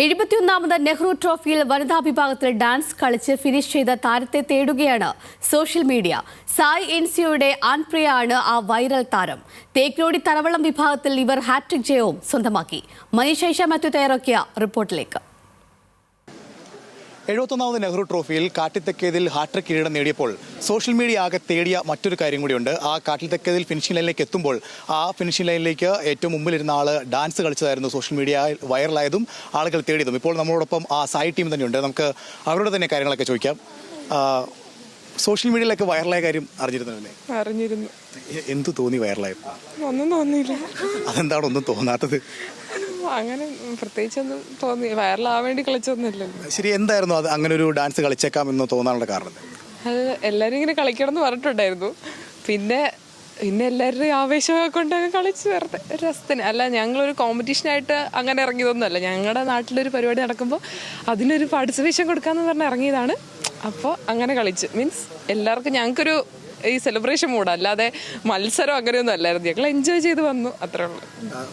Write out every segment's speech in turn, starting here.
71ാമത് നെഹ്റു ട്രോഫിയിൽ വനിതാ വിഭാഗത്തിൽ ഡാൻസ് കളിച്ച് ഫിനിഷ് ചെയ്ത താരത്തെ തേടുകയാണ് സോഷ്യൽ മീഡിയ. സായ് എൻസിയുടെ ആൻപ്രിയ ആണ് ആ വൈറൽ താരം. തേക്കിലോടി തറവളം വിഭാഗത്തിൽ ഇവർ ഹാട്രിക് ജയവും സ്വന്തമാക്കി. മനീഷ മാത്യു തയ്യാറാക്കിയ റിപ്പോർട്ടിലേക്ക്. 71ാമത് നെഹ്റു ട്രോഫിയിൽ കാട്ടിത്തെക്കേതിൽ ഹാട്രിക് കിരീടം നേടിയപ്പോൾ സോഷ്യൽ മീഡിയ ആകെ തേടിയ മറ്റൊരു കാര്യം കൂടിയുണ്ട്. ആ കാട്ടിത്തെക്കേതിൽ ഫിനിഷിംഗ് ലൈനിലേക്ക് എത്തുമ്പോൾ ആ ഫിനിഷിംഗ് ലൈനിലേക്ക് ഏറ്റവും മുമ്പിലിരുന്ന ആൾ ഡാൻസ് കളിച്ചതായിരുന്നു സോഷ്യൽ മീഡിയ വൈറലായതും ആളുകൾ തേടിയതും. ഇപ്പോൾ നമ്മളോടൊപ്പം ആ സായി ടീം തന്നെയുണ്ട്. നമുക്ക് അവരോട് തന്നെ കാര്യങ്ങളൊക്കെ ചോദിക്കാം. സോഷ്യൽ മീഡിയയിലൊക്കെ വൈറലായ കാര്യം അറിഞ്ഞിരുന്നു. എന്തു തോന്നി വൈറലായപ്പോൾ? ഒന്നും തോന്നിയില്ല. അതെന്താണ് ഒന്നും തോന്നാത്തത്? അങ്ങനെ പ്രത്യേകിച്ചൊന്നും തോന്നി. വൈറലാവാൻ വേണ്ടി കളിച്ചൊന്നുമില്ലല്ലോ. ശരി, എന്തായിരുന്നു അത് അങ്ങനെ ഒരു ഡാൻസ് കളിച്ചേക്കാം എന്ന് തോന്നാനുള്ള കാരണം? അത് എല്ലാവരും ഇങ്ങനെ കളിക്കണം എന്ന് പറഞ്ഞിട്ടുണ്ടായിരുന്നു. പിന്നെ എല്ലാവരുടെയും ആവേശമൊക്കെ കൊണ്ട് കളിച്ച് വെറുതെ രസത്തിന്. അല്ല, ഞങ്ങളൊരു കോമ്പറ്റീഷനായിട്ട് അങ്ങനെ ഇറങ്ങിയതൊന്നുമല്ല. ഞങ്ങളുടെ നാട്ടിലൊരു പരിപാടി നടക്കുമ്പോൾ അതിനൊരു പാർട്ടിസിപ്പേഷൻ കൊടുക്കാമെന്ന് പറഞ്ഞ് ഇറങ്ങിയതാണ്. അപ്പോൾ അങ്ങനെ കളിച്ച് മീൻസ് എല്ലാവർക്കും ഞങ്ങൾക്കൊരു ഈ സെലിബ്രേഷൻ മൂഡ്, അല്ലാതെ മത്സരം അങ്ങനെയൊന്നും അല്ലായിരുന്നു. ഞങ്ങൾ എൻജോയ് ചെയ്ത് വന്നു, അത്രേ ഉള്ളൂ.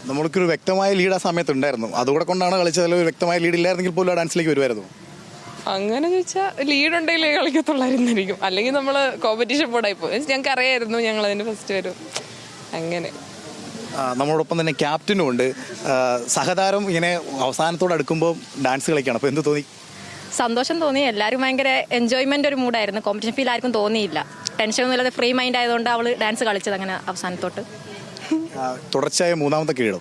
നമ്മൾക്കൊരു വ്യക്തമായ ലീഡ് ആ സമയത്ത് ഉണ്ടായിരുന്നു, അതുകൂടെ കൊണ്ടാണ് കളിച്ചത്. ഒരു വ്യക്തമായ ലീഡ് ഇല്ലായിരുന്നെങ്കിൽ പോലും ആ ഡാൻസിലേക്ക് വരുമായിരുന്നു. അങ്ങനെ ചോദിച്ചാൽ ലീഡ് ഉണ്ടെങ്കിലേ കളിക്കത്തുള്ളായിരുന്നിരിക്കും. അല്ലെങ്കിൽ നമ്മൾ കോമ്പറ്റീഷൻ മൂഡായി പോകും. ഞങ്ങൾക്ക് അറിയായിരുന്നു ഞങ്ങൾ അതിന് ഫസ്റ്റ് വരും. അങ്ങനെ നമ്മളോടൊപ്പം തന്നെ ക്യാപ്റ്റനും ഉണ്ട്. സഹതാരം ഇങ്ങനെ അവസാനത്തോട് അടുക്കുമ്പോൾ ഡാൻസ് കളിക്കുകയാണ്. അപ്പോൾ എന്ത് തോന്നി? സന്തോഷം തോന്നി. എല്ലാവരും ഭയങ്കര എൻജോയ്മെന്റ് ഒരു മൂഡായിരുന്നു. കോമ്പറ്റീഷൻ ഫീൽ ആർക്കും തോന്നിയില്ല. ടെൻഷനൊന്നും ഇല്ലാതെ ഫ്രീ മൈൻഡ് ആയതുകൊണ്ട് അവള് ഡാൻസ് കളിച്ചത് അങ്ങനെ അവസാനത്തോട്ട്. തുടർച്ചയായ മൂന്നാമത്തെ കിരീടം.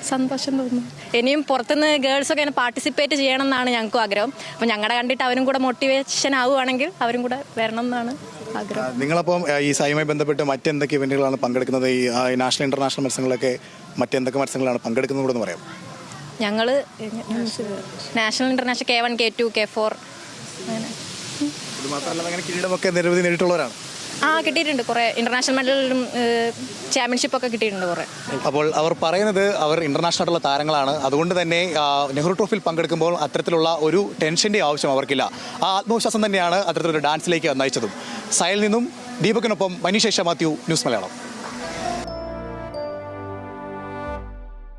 സന്തോഷം തോന്നുന്നു. ഇനിയും പുറത്തുനിന്ന് ഗേൾസ് ഒക്കെ പാർട്ടിസിപ്പേറ്റ് ചെയ്യണം എന്നാണ് ഞങ്ങൾക്കും ആഗ്രഹം. അപ്പം ഞങ്ങളുടെ കണ്ടിട്ട് അവരും കൂടെ മോട്ടിവേഷൻ ആവുകയാണെങ്കിൽ അവരും കൂടെ വരണം എന്നാണ് ആഗ്രഹം. നിങ്ങളപ്പം ഈ സായുമായി ബന്ധപ്പെട്ട് മറ്റെന്തൊക്കെ ഇവന്റുകളാണ് പങ്കെടുക്കുന്നത്? ഈ നാഷണൽ ഇന്റർനാഷണൽ മത്സരങ്ങളൊക്കെ മറ്റെന്തൊക്കെ മത്സരങ്ങളാണ് പങ്കെടുക്കുന്നത് കൂടെ പറയാം? ഞങ്ങൾ national international K1 K2 K4 അങ്ങനെ. ഇത് മാത്രമല്ല, അങ്ങനെ കിരീടമൊക്കെ നിരവധി നേടിയിട്ടുള്ളവരാണ്. കിട്ടിയിട്ടുണ്ട്. കുറേ ഇന്റർനാഷണൽ മെഡലും ചാമ്പ്യൻഷിപ്പ് ഒക്കെ കിട്ടിയിട്ടുണ്ട് കുറേ. അപ്പോൾ അവർ പറയുന്നത് അവർ ഇന്റർനാഷണൽ ആയിട്ടുള്ള താരങ്ങളാണ്. അതുകൊണ്ട് തന്നെ നെഹ്റു ട്രോഫിയിൽ പങ്കെടുക്കുമ്പോൾ അത്തരത്തിലുള്ള ഒരു ടെൻഷന്റെ ആവശ്യം അവർക്കില്ല. ആ ആത്മവിശ്വാസം തന്നെയാണ് അത്തരത്തിലൊരു ഡാൻസിലേക്ക് നയിച്ചതും. സായിൽ നിന്നും ദീപകിനൊപ്പം മനീഷ മാത്യു, ന്യൂസ് മലയാളം.